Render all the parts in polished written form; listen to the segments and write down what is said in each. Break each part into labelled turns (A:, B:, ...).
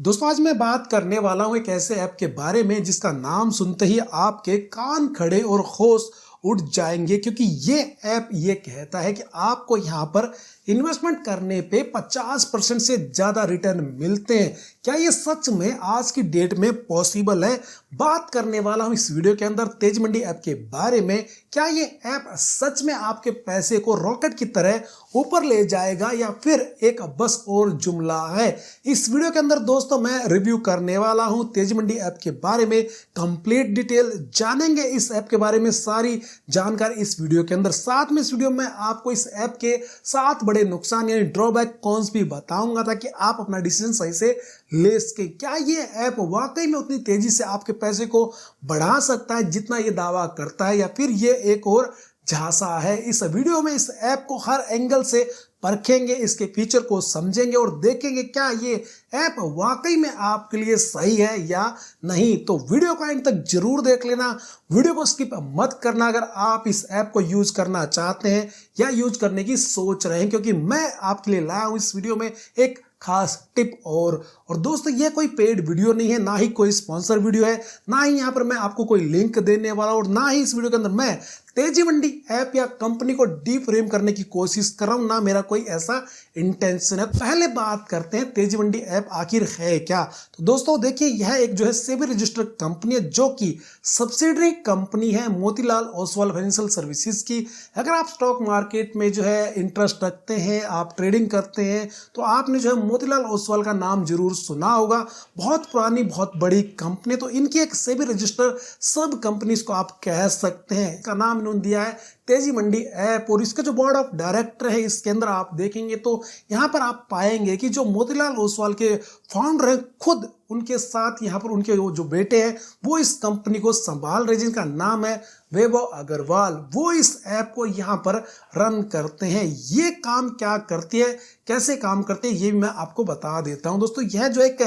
A: दोस्तों आज मैं बात करने वाला हूं एक ऐसे ऐप के बारे में जिसका नाम सुनते ही आपके कान खड़े और होश उड़ जाएंगे, क्योंकि ये ऐप ये कहता है कि आपको यहाँ पर इन्वेस्टमेंट करने पे 50% से ज़्यादा रिटर्न मिलते हैं। क्या ये सच में आज की डेट में पॉसिबल है? बात करने वाला हूँ इस वीडियो के अंदर तेज मंडी ऐप के बारे में। क्या ये ऐप सच में आपके पैसे को रॉकेट की तरह ऊपर ले जाएगा या फिर एक बस और जुमला है? इस वीडियो के अंदर दोस्तों मैं रिव्यू करने वाला हूँ तेज मंडी ऐप के बारे में। कंप्लीट डिटेल जानेंगे इस ऐप के बारे में, सारी जानकारी इस वीडियो के अंदर। साथ में इस वीडियो में आपको इस ऐप के 7 बड़े नुकसान यानी ड्रॉबैक कॉन्स भी बताऊंगा ताकि आप अपना डिसीजन सही से ले सके। क्या ये ऐप वाकई में उतनी तेजी से आपके पैसे को बढ़ा सकता है जितना ये दावा करता है, या फिर ये एक और झांसा है? इस वीडियो में इस ऐप को हर एंगल से परखेंगे, इसके फीचर को समझेंगे और देखेंगे क्या ये ऐप वाकई में आपके लिए सही है या नहीं। तो वीडियो को एंड तक जरूर देख लेना, वीडियो को स्किप मत करना अगर आप इस ऐप को यूज करना चाहते हैं या यूज करने की सोच रहे हैं, क्योंकि मैं आपके लिए लाया हूं इस वीडियो में एक खास टिप। और दोस्तों ये कोई पेड वीडियो नहीं है, ना ही कोई स्पॉन्सर वीडियो है, ना ही यहाँ पर मैं आपको कोई लिंक देने वाला, और ना ही इस वीडियो के अंदर मैं तेजी मंडी ऐप या कंपनी को डीफ्रेम करने की कोशिश कर रहा हूं, ना मेरा कोई ऐसा इंटेंशन है। पहले बात करते हैं तेजी मंडी ऐप आखिर है क्या। तो दोस्तों देखिए, यह एक जो है सेबी रजिस्टर्ड कंपनी है जो कि सब्सिडरी कंपनी है मोतीलाल ओसवाल फाइनेंशियल सर्विसेज की। अगर आप स्टॉक मार्केट में जो है इंटरेस्ट रखते हैं, आप ट्रेडिंग करते हैं, तो आपने जो है मोतीलाल ओसवाल का नाम जरूर सुना होगा। बहुत पुरानी बहुत बड़ी कंपनी, तो इनकी एक सेबी रजिस्टर्ड सब कंपनीज को आप कह सकते हैं। इसका नाम इन्होंने दिया है तेजी मंडी ऐप। और इसका जो बोर्ड ऑफ डायरेक्टर है इसके अंदर आप देखेंगे तो यहाँ पर आप पाएंगे कि जो मोतीलाल ओसवाल के फाउंडर हैं खुद उनके साथ यहाँ पर उनके जो बेटे हैं वो इस कंपनी को संभाल रहे, जिनका नाम है वैभव अग्रवाल। वो इस ऐप को यहाँ पर रन करते हैं। ये काम क्या करती है, कैसे काम करते हैं, ये भी मैं आपको बता देता हूँ। दोस्तों यह जो एक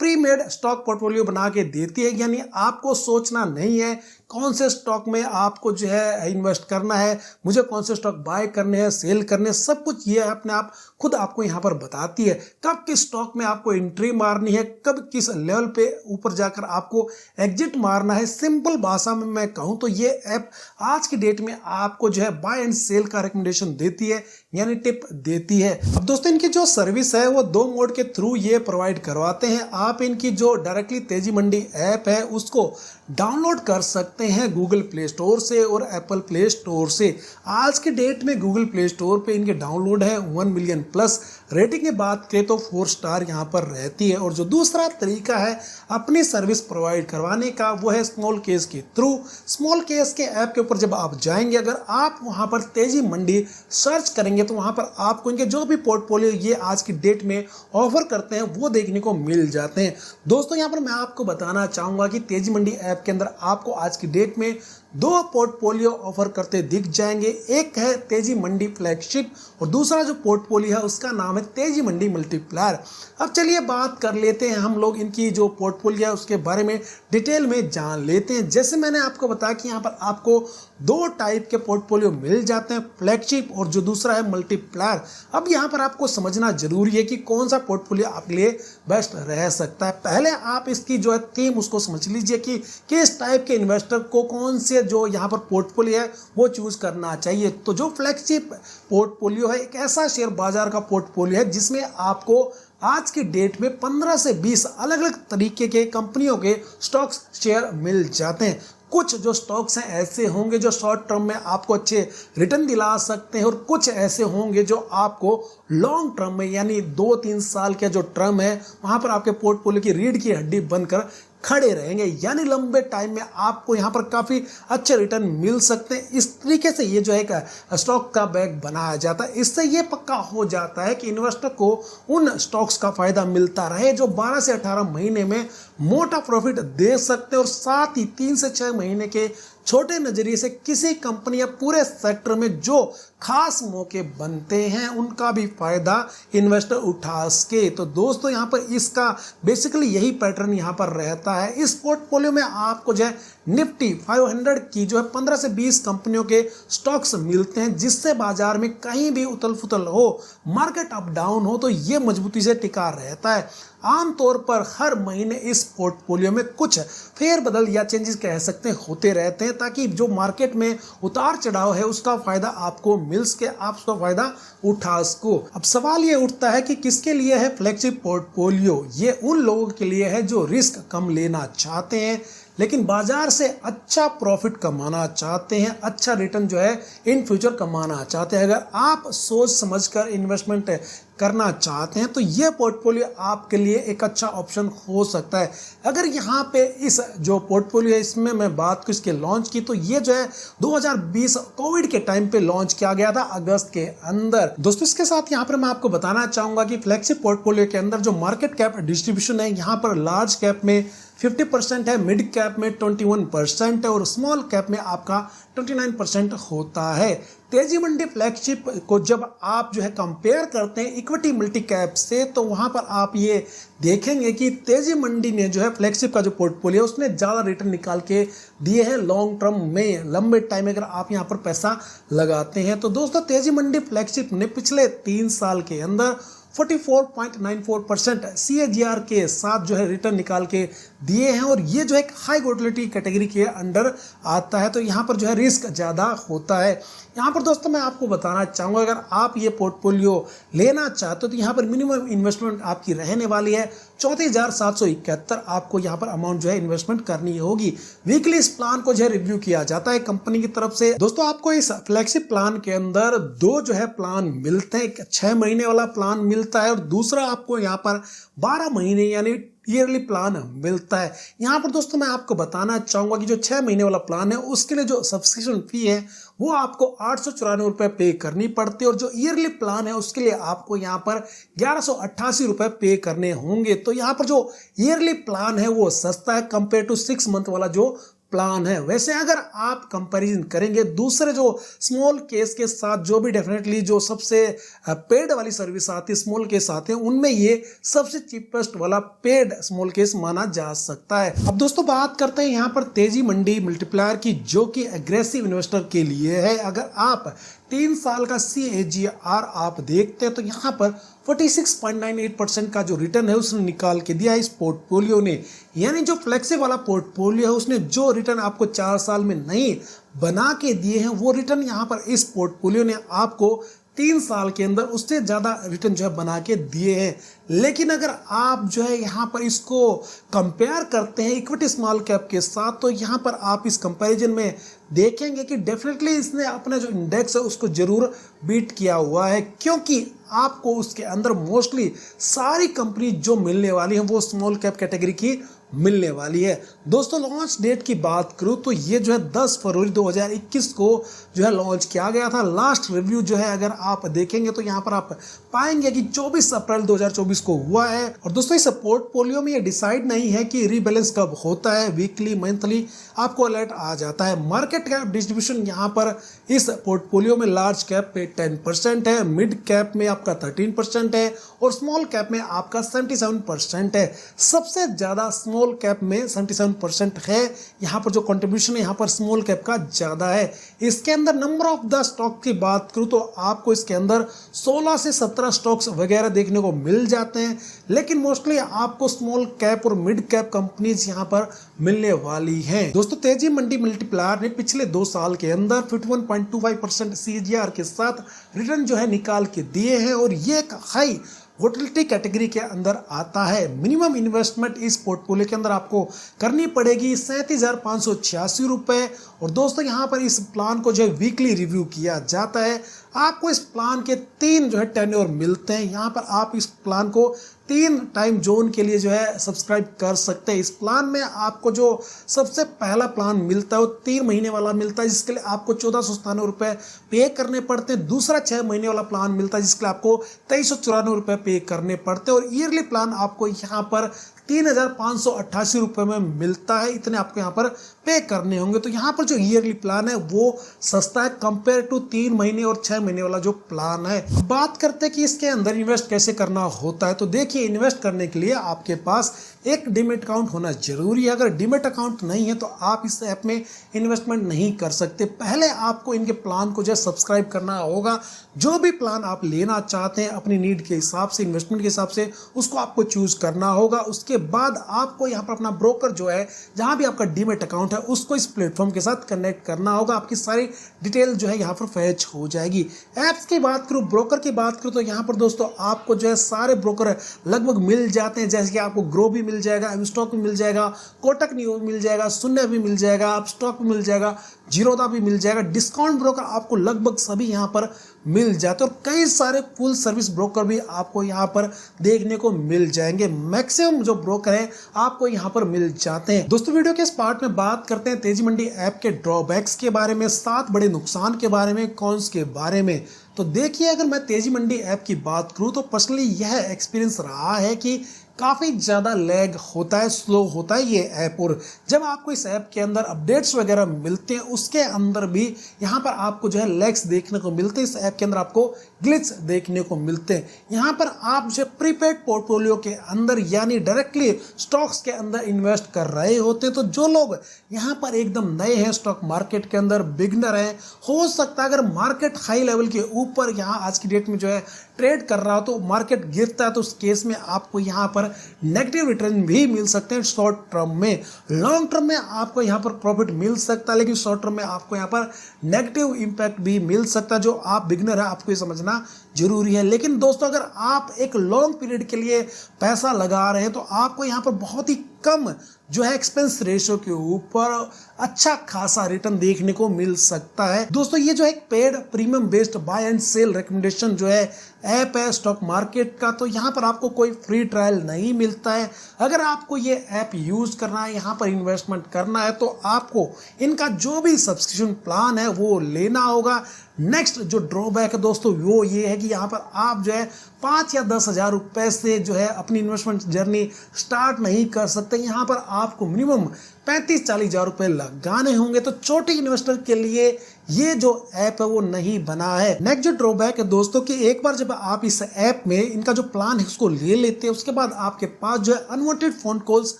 A: प्रीमेड स्टॉक पोर्टफोलियो बना के देती है, यानी आपको सोचना नहीं है कौन से स्टॉक में आपको जो है इन्वेस्ट करना है, मुझे कौन से स्टॉक बाय करने हैं, सेल करने हैं, सब कुछ ये अपने आप खुद आपको यहाँ पर बताती है। कब किस स्टॉक में आपको एंट्री मारनी है, कब किस लेवल पे ऊपर जाकर आपको एग्जिट मारना है। सिंपल भाषा में मैं कहूँ तो ये ऐप आज की डेट में आपको जो है बाय एंड सेल का रिकमेंडेशन देती है, यानी टिप देती है। अब दोस्तों इनकी जो सर्विस है वो 2 मोड के थ्रू ये प्रोवाइड करवाते हैं। आप इनकी जो डायरेक्टली तेजी मंडी ऐप है उसको डाउनलोड कर सकते हैं गूगल प्ले स्टोर से और एप्पल प्ले स्टोर से। आज के डेट में गूगल प्ले स्टोर पे इनके डाउनलोड है 1 मिलियन प्लस। रेटिंग की बात करें तो 4 स्टार यहाँ पर रहती है। और जो दूसरा तरीका है अपनी सर्विस प्रोवाइड करवाने का वो है स्मॉल केस के थ्रू। स्मॉल केस के ऐप के ऊपर जब आप जाएंगे, अगर आप वहाँ पर तेजी मंडी सर्च करेंगे तो वहाँ पर आपको इनके जो भी पोर्टफोलियो ये आज की डेट में ऑफर करते हैं वो देखने को मिल जाते हैं। दोस्तों यहाँ पर मैं आपको बताना चाहूँगा कि तेजी मंडी ऐप के अंदर आपको आज की डेट में 2 पोर्टफोलियो ऑफर करते दिख जाएंगे। एक है तेजी मंडी फ्लैगशिप और दूसरा जो पोर्टफोलियो है उसका नाम है तेजी मंडी मल्टीप्लायर। अब चलिए बात कर लेते हैं हम लोग इनकी जो पोर्टफोलियो है उसके बारे में डिटेल में जान लेते हैं। जैसे मैंने आपको बताया कि यहाँ पर आपको 2 टाइप के पोर्टफोलियो मिल जाते हैं, फ्लैगशिप और जो दूसरा है मल्टीप्लायर। अब यहाँ पर आपको समझना जरूरी है कि कौन सा पोर्टफोलियो आपके लिए बेस्ट रह सकता है। पहले आप इसकी जो है थीम उसको समझ लीजिए कि किस टाइप के इन्वेस्टर को कौन से जो यहाँ पर पोर्टफोलियो है वो चूज करना चाहिए। तो जो फ्लैगशिप पोर्टफोलियो है एक ऐसा शेयर बाजार का पोर्टफोलियो है जिसमें आपको आज की डेट में 15 से 20 अलग अलग तरीके के कंपनियों के स्टॉक्स शेयर मिल जाते हैं। कुछ जो स्टॉक्स हैं ऐसे होंगे जो शॉर्ट टर्म में आपको अच्छे रिटर्न दिला सकते हैं और कुछ ऐसे होंगे जो आपको लॉन्ग टर्म में यानी 2-3 साल का जो टर्म है वहाँ पर आपके पोर्टफोलियो की रीढ़ की हड्डी बनकर खड़े रहेंगे, यानी लंबे टाइम में आपको यहाँ पर काफ़ी अच्छे रिटर्न मिल सकते हैं। इस तरीके से ये जो है स्टॉक का बैग बनाया जाता है। इससे ये पक्का हो जाता है कि इन्वेस्टर को उन स्टॉक्स का फायदा मिलता रहे जो 12 से 18 महीने में मोटा प्रॉफिट दे सकते हैं और साथ ही 3 से 6 महीने के छोटे नजरिए से किसी कंपनी या पूरे सेक्टर में जो खास मौके बनते हैं उनका भी फायदा इन्वेस्टर उठा सके। तो दोस्तों यहाँ पर इसका बेसिकली यही पैटर्न यहाँ पर रहता है। इस पोर्टफोलियो में आपको जो है निफ्टी 500 की जो है 15 से 20 कंपनियों के स्टॉक्स मिलते हैं, जिससे बाजार में कहीं भी उथल फुथल हो, मार्केट अप डाउन हो, तो ये मजबूती से टिका रहता है। आमतौर पर हर महीने इस पोर्टफोलियो में कुछ फेरबदल या चेंजेस कह सकते हैं होते रहते हैं, ताकि जो मार्केट में उतार चढ़ाव है उसका फायदा आपको मिल सके, आप उसका फायदा उठा सको। अब सवाल ये उठता है कि किसके लिए है फ्लैगशिप पोर्टफोलियो? ये उन लोगों के लिए है जो रिस्क कम लेना चाहते हैं लेकिन बाजार से अच्छा प्रॉफिट कमाना चाहते हैं, अच्छा रिटर्न जो है इन फ्यूचर कमाना चाहते हैं। अगर आप सोच समझकर इन्वेस्टमेंट करना चाहते हैं तो ये पोर्टफोलियो आपके लिए एक अच्छा ऑप्शन हो सकता है। अगर यहाँ पे इस जो पोर्टफोलियो है इसमें मैं बात करूँ इसके लॉन्च की, तो ये जो है 2020 कोविड के टाइम पे लॉन्च किया गया था अगस्त के अंदर। दोस्तों इसके साथ यहाँ पर मैं आपको बताना चाहूंगा कि फ्लैगशिप पोर्टफोलियो के अंदर जो मार्केट कैप डिस्ट्रीब्यूशन है, यहाँ पर लार्ज कैप में 50% है, मिड कैप में 21% है और स्मॉल कैप में आपका 29% होता है। तेजी मंडी फ्लैगशिप को जब आप जो है कंपेयर करते हैं इक्विटी मल्टी कैप से, तो वहां पर आप ये देखेंगे कि तेजी मंडी ने जो है फ्लैगशिप का जो पोर्टफोलियो उसने ज़्यादा रिटर्न निकाल के दिए हैं लॉन्ग टर्म में, लंबे टाइम में अगर आप यहाँ पर पैसा लगाते हैं। तो दोस्तों तेजी मंडी फ्लैगशिप ने पिछले 3 साल के अंदर 44.94% CAGR के साथ जो है रिटर्न निकाल के दिए हैं और ये जो एक हाई वोलेटिलिटी कैटेगरी के अंडर आता है, तो यहाँ पर जो है रिस्क ज़्यादा होता है। यहाँ पर दोस्तों मैं आपको बताना चाहूँगा अगर आप ये पोर्टफोलियो लेना चाहते हो तो यहाँ पर मिनिमम इन्वेस्टमेंट आपकी रहने वाली है 34,771। आपको यहाँ पर अमाउंट जो है इन्वेस्टमेंट करनी होगी। वीकली इस प्लान को जो है रिव्यू किया जाता है कंपनी की तरफ से। दोस्तों आपको इस फ्लैगशिप प्लान के अंदर 2 जो है प्लान मिलते हैं, एक 6 महीने वाला प्लान मिलता है और दूसरा आपको यहाँ पर 12 महीने यानी ईयरली प्लान मिलता है। यहाँ पर दोस्तों मैं आपको बताना चाहूँगा कि जो 6 महीने वाला प्लान है उसके लिए जो सब्सक्रिप्शन फी है वो आपको 894 रुपये पे करनी पड़ती है और जो ईयरली प्लान है उसके लिए आपको यहाँ पर 1188 रुपये पे करने होंगे। तो यहाँ पर जो ईयरली प्लान है वो सस्ता है कंपेयर टू 6 मंथ वाला जो प्लान है। वैसे अगर आप कंपैरिजन करेंगे दूसरे जो स्मॉल केस के साथ, जो भी डेफिनेटली जो सबसे पेड वाली सर्विस आती है स्मॉल केस आते हैं, उनमें ये सबसे चीपेस्ट वाला पेड स्मॉल केस माना जा सकता है। अब दोस्तों बात करते हैं यहाँ पर तेजी मंडी मल्टीप्लायर की, जो कि एग्रेसिव इन्वेस्टर के लिए है। अगर आप 3 साल का CAGR आप देखते हैं तो यहाँ पर 46.98% का जो रिटर्न है उसने निकाल के दिया है इस पोर्टफोलियो ने। यानी जो फ्लैगशिप वाला पोर्टफोलियो है उसने जो रिटर्न आपको 4 साल में नहीं बना के दिए हैं वो रिटर्न यहाँ पर इस पोर्टफोलियो ने आपको 3 साल के अंदर उससे ज़्यादा रिटर्न जो है बना के दिए हैं। लेकिन अगर आप जो है यहाँ पर इसको कंपेयर करते हैं इक्विटी स्मॉल कैप के साथ, तो यहाँ पर आप इस कंपैरिजन में देखेंगे कि डेफिनेटली इसने अपना जो इंडेक्स है उसको जरूर बीट किया हुआ है, क्योंकि आपको उसके अंदर मोस्टली सारी कंपनी जो मिलने वाली है वो स्मॉल कैप कैटेगरी की मिलने वाली है। दोस्तों लॉन्च डेट की बात करूं तो ये जो है 10 फरवरी 2021 को जो है लॉन्च किया गया था। लास्ट रिव्यू जो है अगर आप देखेंगे तो यहाँ पर आप पाएंगे कि 24 अप्रैल 2024 को हुआ है। और दोस्तों इस पोर्टफोलियो में ये डिसाइड नहीं है कि रीबैलेंस कब होता है, वीकली मंथली आपको अलर्ट आ जाता है। मार्केट कैप डिस्ट्रीब्यूशन यहाँ पर इस पोर्टफोलियो में लार्ज कैप पे 10% है, मिड कैप में आपका 13% है और स्मॉल कैप में आपका 77% है। सबसे ज़्यादा स्मॉल कैप में 77% है। यहाँ पर जो कंट्रीब्यूशन है यहाँ पर स्मॉल कैप का ज़्यादा है। इसके अंदर नंबर ऑफ द स्टॉक की बात करूँ तो आपको इसके अंदर 16 से 17 स्टॉक्स वगैरह देखने को मिल जाते हैं, लेकिन मोस्टली आपको स्मॉल कैप और मिड कैप कंपनीज यहाँ पर मिलने वाली हैं। दोस्तों तेजी मंडी मल्टीप्लायर ने पिछले 2 साल के अंदर 51.25% CAGR के साथ रिटर्न जो है निकाल के दिए हैं और ये एक हाई वोलेटिलिटी कैटेगरी के अंदर आता है। मिनिमम इन्वेस्टमेंट इस पोर्टफोलियो के अंदर आपको करनी पड़ेगी 37,586 रुपये। और दोस्तों यहाँ पर इस प्लान को जो है वीकली रिव्यू किया जाता है। आपको इस प्लान के 3 जो है टेन्योर मिलते हैं। यहाँ पर आप इस प्लान को 3 टाइम जोन के लिए जो है सब्सक्राइब कर सकते हैं। इस प्लान में आपको जो सबसे पहला प्लान मिलता है वो 3 महीने वाला मिलता है, जिसके लिए आपको 1497 रुपये पे करने पड़ते हैं। दूसरा 6 महीने वाला प्लान मिलता है जिसके लिए आपको 2394 रुपये पे करने पड़ते हैं। और ईयरली प्लान आपको यहाँ पर 3588 रुपये में मिलता है। इतने आपको यहाँ पर पे करने होंगे। तो यहाँ पर जो ईयरली प्लान है वो सस्ता है कंपेयर टू 3 महीने और 6 महीने वाला जो प्लान है। बात करते हैं कि इसके अंदर इन्वेस्ट कैसे करना होता है। तो देखिए, इन्वेस्ट करने के लिए आपके पास एक डीमैट अकाउंट होना जरूरी है। अगर डीमैट अकाउंट नहीं है तो आप इस ऐप में इन्वेस्टमेंट नहीं कर सकते। पहले आपको इनके प्लान को जो है सब्सक्राइब करना होगा। जो भी प्लान आप लेना चाहते हैं अपनी नीड के हिसाब से, इन्वेस्टमेंट के हिसाब से, उसको आपको चूज करना होगा। उसके बाद आपको यहाँ पर अपना ब्रोकर जो है, जहाँ भी आपका डीमैट अकाउंट है, उसको इस प्लेटफॉर्म के साथ कनेक्ट करना होगा। आपकी सारी डिटेल जो है यहाँ पर फैच हो जाएगी। ऐप्स की बात करूँ, ब्रोकर की बात करूँ, तो यहाँ पर दोस्तों आपको जो है सारे ब्रोकर लगभग मिल जाते हैं। जैसे कि आपको ग्रो भी मिल जाएगा, एम स्टॉक भी मिल जाएगा, कोटक न्यू मिल जाएगा, शून्य भी मिल जाएगा, आप स्टॉक भी मिल जाएगा, जीरोधा भी मिल जाएगा। डिस्काउंट ब्रोकर आपको लगभग सभी यहाँ पर मिल जाते हैं। और कई सारे फुल सर्विस ब्रोकर भी आपको यहाँ पर देखने को मिल जाएंगे। मैक्सिमम जो ब्रोकर हैं आपको यहाँ पर मिल जाते हैं। दोस्तों, वीडियो के इस पार्ट में बात करते हैं तेजी मंडी ऐप के ड्रॉबैक्स के बारे में, 7 बड़े नुकसान के बारे में, कॉन्स के बारे में। तो देखिए, अगर मैं तेजी मंडी ऐप की बात करूँ तो पर्सनली यह एक्सपीरियंस रहा है कि काफ़ी ज़्यादा लैग होता है, स्लो होता है ये ऐप। और जब आपको इस ऐप के अंदर अपडेट्स वगैरह मिलते हैं, उसके अंदर भी यहाँ पर आपको जो है लैग्स देखने को मिलते हैं। इस ऐप के अंदर आपको ग्लिच देखने को मिलते हैं। यहाँ पर आप जो प्रीपेड पोर्टफोलियो के अंदर यानी डायरेक्टली स्टॉक्स के अंदर इन्वेस्ट कर रहे होते हैं, तो जो लोग यहाँ पर एकदम नए हैं स्टॉक मार्केट के अंदर, बिगनर हैं, हो सकता है अगर मार्केट हाई लेवल के ऊपर यहाँ आज की डेट में जो है ट्रेड कर रहा हो तो मार्केट गिरता है, तो उस केस में आपको यहाँ पर नेगेटिव रिटर्न भी मिल सकते हैं शॉर्ट टर्म में। लॉन्ग टर्म में आपको यहाँ पर प्रॉफिट मिल सकता है, लेकिन शॉर्ट टर्म में आपको यहाँ पर नेगेटिव इंपैक्ट भी मिल सकता है। जो आप बिगनर है आपको ये समझना जरूरी है। लेकिन दोस्तों, अगर आप एक लॉन्ग पीरियड के लिए पैसा लगा रहे हैं तो आपको यहाँ पर बहुत ही कम जो है एक्सपेंस रेशियो के ऊपर अच्छा खासा रिटर्न देखने को मिल सकता है। दोस्तों, ये जो एक paid premium based buy and sell recommendation जो है ऐप है स्टॉक मार्केट का, तो यहाँ पर आपको कोई फ्री ट्रायल नहीं मिलता है। अगर आपको ये ऐप यूज करना है, यहाँ पर इन्वेस्टमेंट करना है, तो आपको इनका जो भी सब्सक्रिप्शन प्लान है वो लेना होगा। नेक्स्ट जो ड्रॉबैक है दोस्तों वो ये है कि यहाँ पर आप जो है 5 या 10 हज़ार रुपये से जो है अपनी इन्वेस्टमेंट जर्नी स्टार्ट नहीं कर सकते। यहाँ पर आपको मिनिमम 35-40 हज़ार रुपये लगाने होंगे। तो छोटे इन्वेस्टर के लिए ये जो ऐप है वो नहीं बना है। नेक्स्ट जो ड्रॉबैक है दोस्तों कि एक बार जब आप इस ऐप में इनका जो प्लान है उसको ले लेते हैं, उसके बाद आपके पास जो है अनवांटेड फोन कॉल्स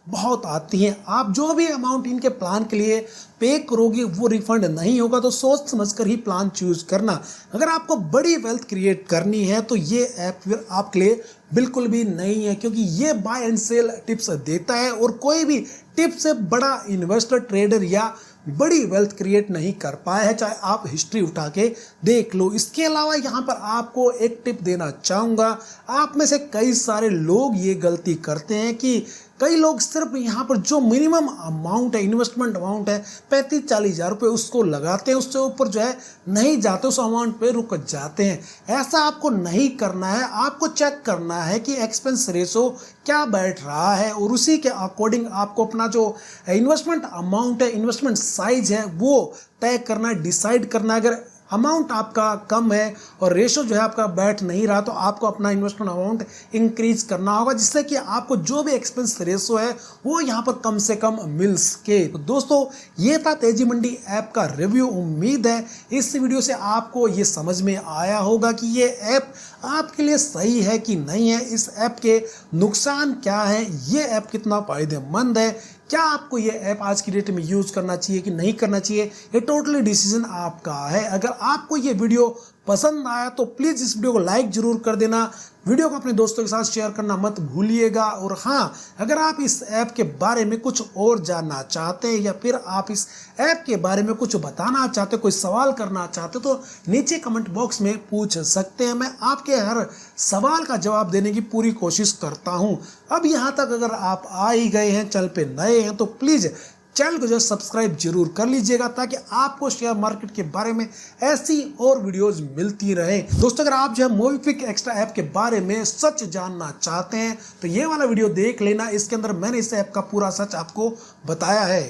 A: बहुत आती हैं। आप जो भी अमाउंट इनके प्लान के लिए पे करोगे वो रिफंड नहीं होगा। तो सोच समझकर ही प्लान चूज करना। अगर आपको बड़ी वेल्थ क्रिएट करनी है तो ये ऐप फिर आपके लिए बिल्कुल भी नहीं है, क्योंकि ये बाय एंड सेल टिप्स देता है और कोई भी टिप से बड़ा इन्वेस्टर, ट्रेडर या बड़ी वेल्थ क्रिएट नहीं कर पाया है, चाहे आप हिस्ट्री उठा के देख लो। इसके अलावा यहाँ पर आपको एक टिप देना चाहूँगा। आप में से कई सारे लोग ये गलती करते हैं कि कई लोग सिर्फ यहाँ पर जो मिनिमम अमाउंट है, इन्वेस्टमेंट अमाउंट है 35-40 हज़ार रुपये, उसको लगाते हैं, उससे ऊपर जो है नहीं जाते, उस अमाउंट पे रुक जाते हैं। ऐसा आपको नहीं करना है। आपको चेक करना है कि एक्सपेंस रेशो क्या बैठ रहा है और उसी के अकॉर्डिंग आपको अपना जो इन्वेस्टमेंट अमाउंट है, इन्वेस्टमेंट साइज है, वो तय करना है, डिसाइड करना है। अगर अमाउंट आपका कम है और रेशो जो है आपका बैठ नहीं रहा तो आपको अपना इन्वेस्टमेंट अमाउंट इंक्रीज करना होगा, जिससे कि आपको जो भी एक्सपेंस रेशो है वो यहाँ पर कम से कम मिल सके। तो दोस्तों, ये था तेजी मंडी ऐप का रिव्यू। उम्मीद है इस वीडियो से आपको ये समझ में आया होगा कि ये ऐप आपके लिए सही है कि नहीं है, इस ऐप के नुकसान क्या है, ये ऐप कितना फायदेमंद है, क्या आपको ये ऐप आज की डेट में यूज करना चाहिए कि नहीं करना चाहिए, ये टोटली डिसीजन आपका है। अगर आपको ये वीडियो पसंद आया तो प्लीज़ इस वीडियो को लाइक जरूर कर देना, वीडियो को अपने दोस्तों के साथ शेयर करना मत भूलिएगा। और हाँ, अगर आप इस ऐप के बारे में कुछ और जानना चाहते हैं या फिर आप इस ऐप के बारे में कुछ बताना चाहते हो, कोई सवाल करना चाहते हो, तो नीचे कमेंट बॉक्स में पूछ सकते हैं। मैं आपके हर सवाल का जवाब देने की पूरी कोशिश करता हूँ। अब यहाँ तक अगर आप आ ही गए हैं, चैनल पे नए हैं, तो प्लीज़ चैनल को जो है सब्सक्राइब जरूर कर लीजिएगा ताकि आपको शेयर मार्केट के बारे में ऐसी और वीडियोस मिलती रहे। दोस्तों अगर आप जो है मोबिक्विक एक्स्ट्रा ऐप के बारे में सच जानना चाहते हैं तो ये वाला वीडियो देख लेना, इसके अंदर मैंने इस ऐप का पूरा सच आपको बताया है।